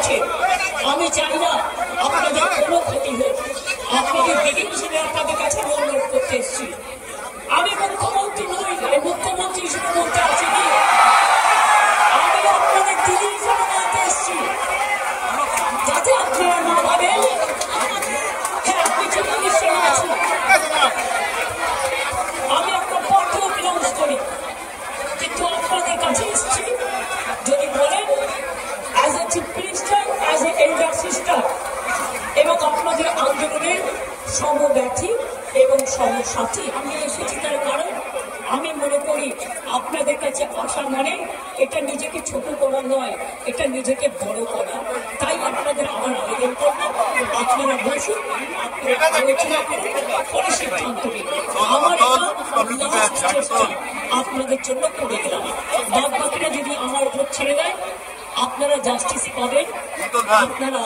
হচ্ছে। আমি চাই না আপনাদের কোনো ক্ষতি হোক। আপনাদের দিদি হিসেবে আপনাদের কাছে অনুরোধ করতে এসেছি। আমি মুখ্যমন্ত্রী নই, মুখ্যমন্ত্রী হিসেবে বলতে আসিনি, আমি আপনাদের দিদি হিসেবে বলতে এসেছি, যাতে আপনারা না ভাবেন হ্যাঁ আপনি চিকিৎসা আছেন। আমি আপনার পক্ষেও বিলম্ব করি, কিন্তু আপনাদের কাছে এসেছি যদি বলেন as a chief minister, as a elder sister এবং আপনাদের আন্দোলনের সমব্যথী এবং সমসাথী আমি এসেছি। তার কারণ আমি মনে করি আপনাদের কাছে আসা মানে এটা নিজেকে ছোট করা নয়, এটা নিজেকে বড় করা। তাই আপনাদের আমার আবেদন করবো, আপনারা বসুন, আপনারা আলোচনা করুন, পরে সিদ্ধান্ত নিন। আমার আপনাদের জন্য করে দিলাম, বাদ বাকিরা যদি আমার উপর ছেড়ে দেয় আপনারা জাস্টিস পাবেন, আপনারা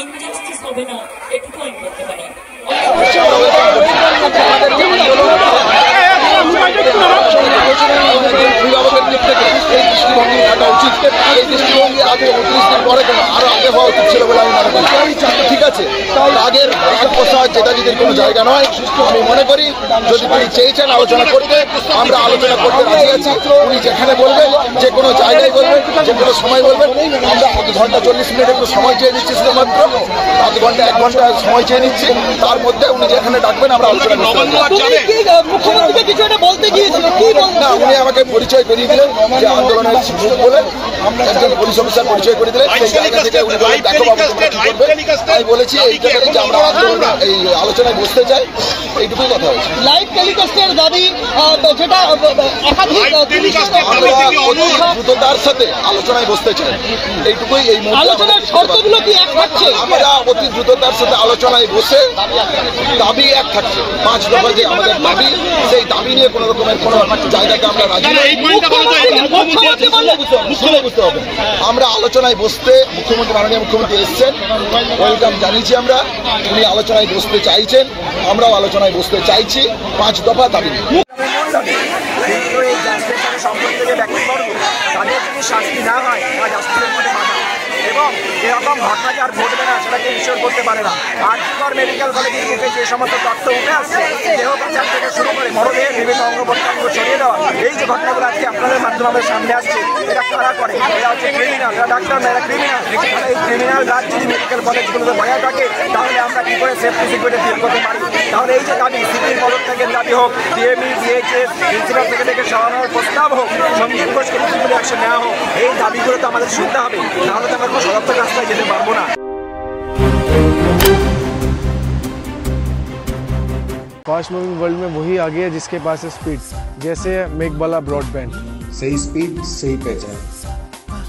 ইনজাস্টিস হবে না, এটুকু আমি বলতে পারি। অভিভাবকের দিক থেকে এই দৃষ্টিভঙ্গি থাকা উচিত, এই দৃষ্টিভঙ্গি আগে 29 দিন পরে কেন আরো আগে হওয়া উচিত ছিল বলে আমি মনে করি। ঠিক আছে, আগের প্রসাদ যেটা যদি কোনো জায়গা নয়, আমি মনে করি যদি তিনি চেয়েছেন আলোচনা করতে, আমরা আলোচনা করতে রাজি আছি। উনি যেখানে বলবেন, যে কোনো জায়গায় বলবেন, যে কোনো সময় বলবেন, আমরা 1 ঘন্টা 40 মিনিট একটু সময় চেয়ে নিচ্ছি, শুধুমাত্র 1 ঘন্টা 1 ঘন্টা সময় চেয়ে নিচ্ছি। তার মধ্যে উনি যেখানে ডাকবেন আমরা আলোচনা করতে। না, উনি আমাকে পরিচয় করিয়ে দিলেন যে আন্দোলনের শিক্ষক বলে একজন পুলিশ অফিসার পরিচয় করে দিলেন। সেই জায়গা থেকে উনি বলেন দেখো বাবু তোমরা কি করবে। আমি বলেছি এইটাকে যে আমরা আন্দোলন এই আলোচনায় বসতে চাই, এইটুকুই কথা হয়েছে। লাইভ টেলিকাস্টের দাবি যেটা দ্রুততার সাথে আলোচনায় বসতে চাই, এইটুকুই। এই আলোচনার শর্তগুলো কি এক থাকছে? আমরা অতি দ্রুততার সাথে আলোচনায় বসে দাবি এক থাকছে। 5 দফা যে আমাদের দাবি, সেই দাবি নিয়ে কোনো রকমের কোনো জায়গাকে আমরা রাজি নই। বুঝতে হবে, আমরা আলোচনায় বসতে মুখ্যমন্ত্রী, মাননীয় মুখ্যমন্ত্রী এসছেন, ওয়েলকাম জানিয়েছি আমরা। উনি আলোচনায় বসতে চাইছেন, আমরাও আলোচনায় বসতে চাইছি। 5 দফা দাবি সম্পর্কে যে ব্যক্তিবর্গ তাদের যদি শাস্তি না হয় বা জাস্টিসের মধ্যে বাধা এবং এরকম ঘটনাকে আর ঘটবে না সেটাকে ইনশিওর করতে পারে না। আরজিকর মেডিকেল কলেজের মুখে যে সমস্ত তথ্য উঠে আসছে, দেহ পাচার থেকে শুরু করে মরদেহের বিভিন্ন অঙ্গ প্রত্যঙ্গ ছড়িয়ে দেওয়া, এই যে ঘটনাগুলো আজকে আপনাদের মাধ্যমে আমাদের সামনে আসছে, এটা কারা করে? এরা হচ্ছে ক্রিমিনাল, এরা ডাক্তার না, এরা ক্রিমিনাল। এই ক্রিমিনাল রাজ যদি মেডিকেল কলেজগুলোতে বজায় থাকে তাহলে আমরা কী করে সেফটি সিকিউরিটি ফিল করতে পারি? তাহলে এই যে দাবি, সিপির পদত্যাগের দাবি হোক, ডিএমই ডিএইচএস প্রিন্সিপাল থেকে সরানোর প্রস্তাব হোক, সঞ্জীব ঘোষকে ডিসিপ্লিনারি অ্যাকশন নেওয়া হোক, এই দাবিগুলো তো আমাদের শুনতে হবে, নাহলে তো আমরা কোনো সদর্থক রাস্তায় যেতে পারবো না। फास्ट मूविंग वर्ल्ड में वही आगे है जिसके पास है स्पीड, जैसे मेघबाला ब्रॉडबैंड। सही स्पीड सही पहचान।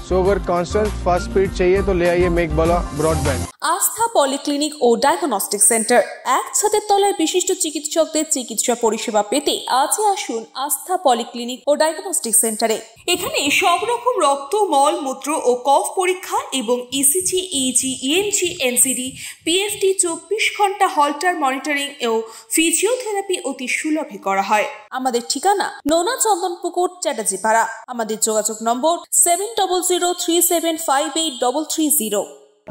सो अगर कांस्टेंट फास्ट स्पीड चाहिए तो ले आइए मेघबाला ब्रॉडबैंड। আস্থা পলিক্লিনিক ও ডায়াগনস্টিক সেন্টার, এক ছাদের তলায় বিশিষ্ট চিকিৎসকদের চিকিৎসা পরিষেবা পেতে আজই আসুন আস্থা পলিক্লিনিক ও ডায়াগনস্টিক সেন্টারে। এখানে সব রকম রক্ত, মল, মূত্র ও কফ পরীক্ষা এবং ECG, easy, EMG, NCD, PFT 24 ঘন্টা হল্টার মনিটরিং ও ফিজিওথেরাপি অতি সুলভে করা হয়। আমাদের ঠিকানা নোনা চন্দনপুকুর, চ্যাটার্জিপাড়া। আমাদের যোগাযোগ নম্বর 7003758330।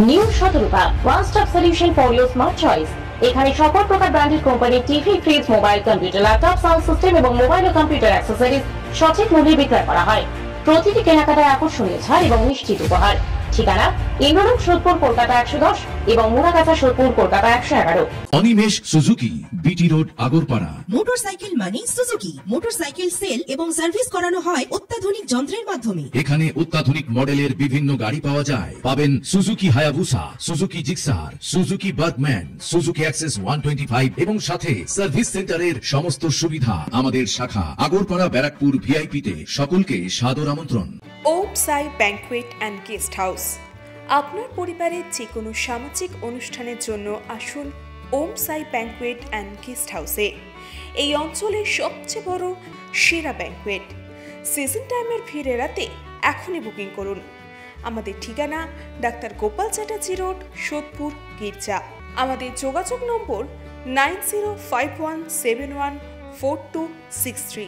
New Shatarupa, one stop solution for your smart choice. এখানে সকল প্রকার ব্র্যান্ডেড কোম্পানির TV, fridge, mobile, computer, laptop, sound system এবং মোবাইল ও কম্পিউটার অ্যাক্সেসরিজ সঠিক মূল্যে বিক্রয় করা হয়। প্রতিটি কেনাকাটায় আকর্ষণীয় ছাড় এবং নিশ্চিত উপহার। ঠিকানা ইন্দ্রলোক, সোদপুর, কলকাতা 110 এবং Muragachha, Sodepur, Kolkata 111। Animesh Suzuki, BT road, Agarpara. Motorcycle মানে সুজুকি। মোটরসাইকেল সেল এবং সার্ভিস করানো হয় অত্যাধুনিক যন্ত্রের মাধ্যমে। এখানে অত্যাধুনিক মডেলের বিভিন্ন গাড়ি পাওয়া যায়। পাবেন Suzuki Hayabusa, Suzuki Gixxer, Suzuki Bergman, Suzuki access 125 এবং সাথে সার্ভিস সেন্টারের সমস্ত সুবিধা। আমাদের শাখা আগরপাড়া, ব্যারাকপুর ভিআইপি তে। সকলকে সাদর আমন্ত্রণ। ওম সাই ব্যাংকুয়েট অ্যান্ড গেস্ট হাউস। আপনার পরিবারের যে কোনো সামাজিক অনুষ্ঠানের জন্য আসুন ওম সাই ব্যাংকুয়েট অ্যান্ড গেস্ট হাউসে। এই অঞ্চলের সবচেয়ে বড় সেরা ব্যাংকুয়েট। সিজন টাইমের ভিড় এড়াতে এখনই বুকিং করুন। আমাদের ঠিকানা ডাক্তার গোপাল চ্যাটার্জি রোড, সোদপুর, গির্জা। আমাদের যোগাযোগ নম্বর 9051714263।